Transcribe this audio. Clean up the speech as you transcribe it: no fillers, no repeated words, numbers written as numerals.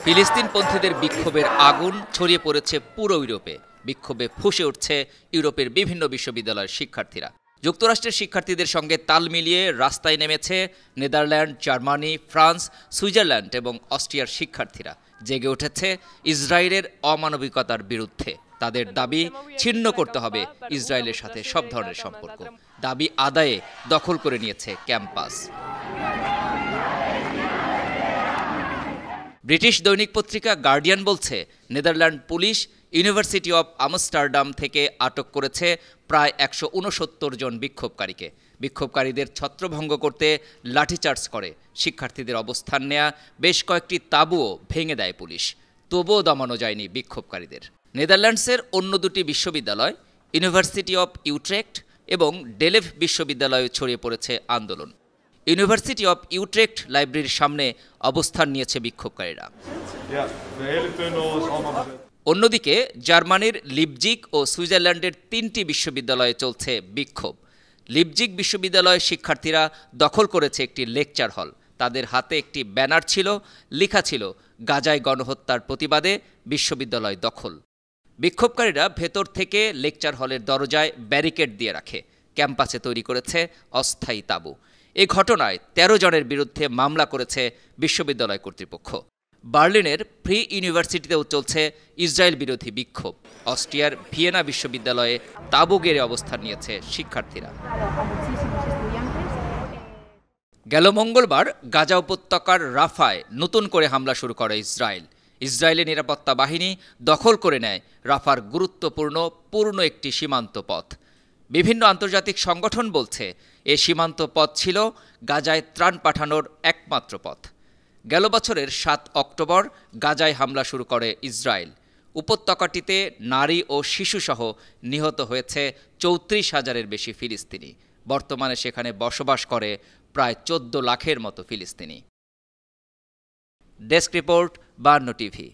ফিলিস্তিনপন্থীদের বিক্ষোভের আগুন ছড়িয়ে পড়েছে পুরো ইউরোপে। বিক্ষোভে ফুঁসে উঠছে ইউরোপের বিভিন্ন বিশ্ববিদ্যালয়ের শিক্ষার্থীরা। যুক্তরাষ্ট্রের শিক্ষার্থীদের সঙ্গে তাল মিলিয়ে রাস্তায় নেমেছে নেদারল্যান্ড, জার্মানি, ফ্রান্স, সুইজারল্যান্ড এবং অস্ট্রিয়ার শিক্ষার্থীরা। জেগে উঠেছে ইসরায়েলের অমানবিকতার বিরুদ্ধে। তাদের দাবি ছিন্ন করতে হবে ইসরায়েলের সাথে সব ধরনের সম্পর্ক। দাবি আদায়ে দখল করে নিয়েছে ক্যাম্পাস। ব্রিটিশ দৈনিক পত্রিকা গার্ডিয়ান বলছে, Netherland police university of Amsterdam থেকে আটক করেছে প্রায় ১৬৯ জন বিক্ষোভকারীকে। বিক্ষোভকারীদের ছত্রভঙ্গ করতে লাঠিচার্জ করে। শিক্ষার্থীদের অবস্থান নেয়া বেশ কয়েকটি তাঁবুও ভেঙে দেয় পুলিশ। তবুও দমানো যায়নি বিক্ষোভকারীদের। নেদারল্যান্ডসের অন্য দুটি বিশ্ববিদ্যালয়, ইউনিভার্সিটি অব ইউট্রেক্ট এবং ডেলেভ বিশ্ববিদ্যালয়ে ছড়িয়ে পড়েছে আন্দোলন। ইউনিভার্সিটি অব ইউট্রেক্ট লাইব্রেরির সামনে অবস্থান নিয়েছে বিক্ষোভকারীরা। অন্যদিকে জার্মানির লিপজিগ ও সুইজারল্যান্ডের ৩টি বিশ্ববিদ্যালয়ে চলছে বিক্ষোভ। লিপজিগ বিশ্ববিদ্যালয়ের শিক্ষার্থীরা দখল করেছে একটি লেকচার হল। তাদের হাতে একটি ব্যানার ছিল, লেখা ছিল গাজায় গণহত্যার প্রতিবাদে বিশ্ববিদ্যালয় দখল। বিক্ষোভকারীরা ভেতর থেকে লেকচার হলের দরজায় ব্যারিকেড দিয়ে রাখে। ক্যাম্পাসে তৈরি করেছে অস্থায়ী তাঁবু। এই ঘটনায় ১৩ জনের বিরুদ্ধে মামলা করেছে বিশ্ববিদ্যালয় কর্তৃপক্ষ। বার্লিনের ফ্রি ইউনিভার্সিটিতেও চলছে ইসরায়েল বিরোধী বিক্ষোভ। অস্ট্রিয়ার ভিয়েনা বিশ্ববিদ্যালয়ে তাঁবু গেড়ে অবস্থান নিয়েছে শিক্ষার্থীরা। গেল মঙ্গলবার গাজা উপত্যকার রাফায় নতুন করে হামলা শুরু করে ইসরায়েল। ইসরায়েলের নিরাপত্তা বাহিনী দখল করে নেয় রাফার গুরুত্বপূর্ণ পূর্ণ একটি সীমান্ত পথ। বিভিন্ন আন্তর্জাতিক সংগঠন বলছে এ সীমান্ত পথ ছিল গাজায় ত্রাণ পাঠানোর একমাত্র পথ। গেল বছরের ৭ অক্টোবর গাজায় হামলা শুরু করে ইসরায়েল। উপত্যকাটিতে নারী ও শিশুসহ নিহত হয়েছে ৩৪,০০০-এর বেশি ফিলিস্তিনি। বর্তমানে সেখানে বসবাস করে প্রায় ১৪ লাখের মতো ফিলিস্তিনি। Desk report, ৫২ TV.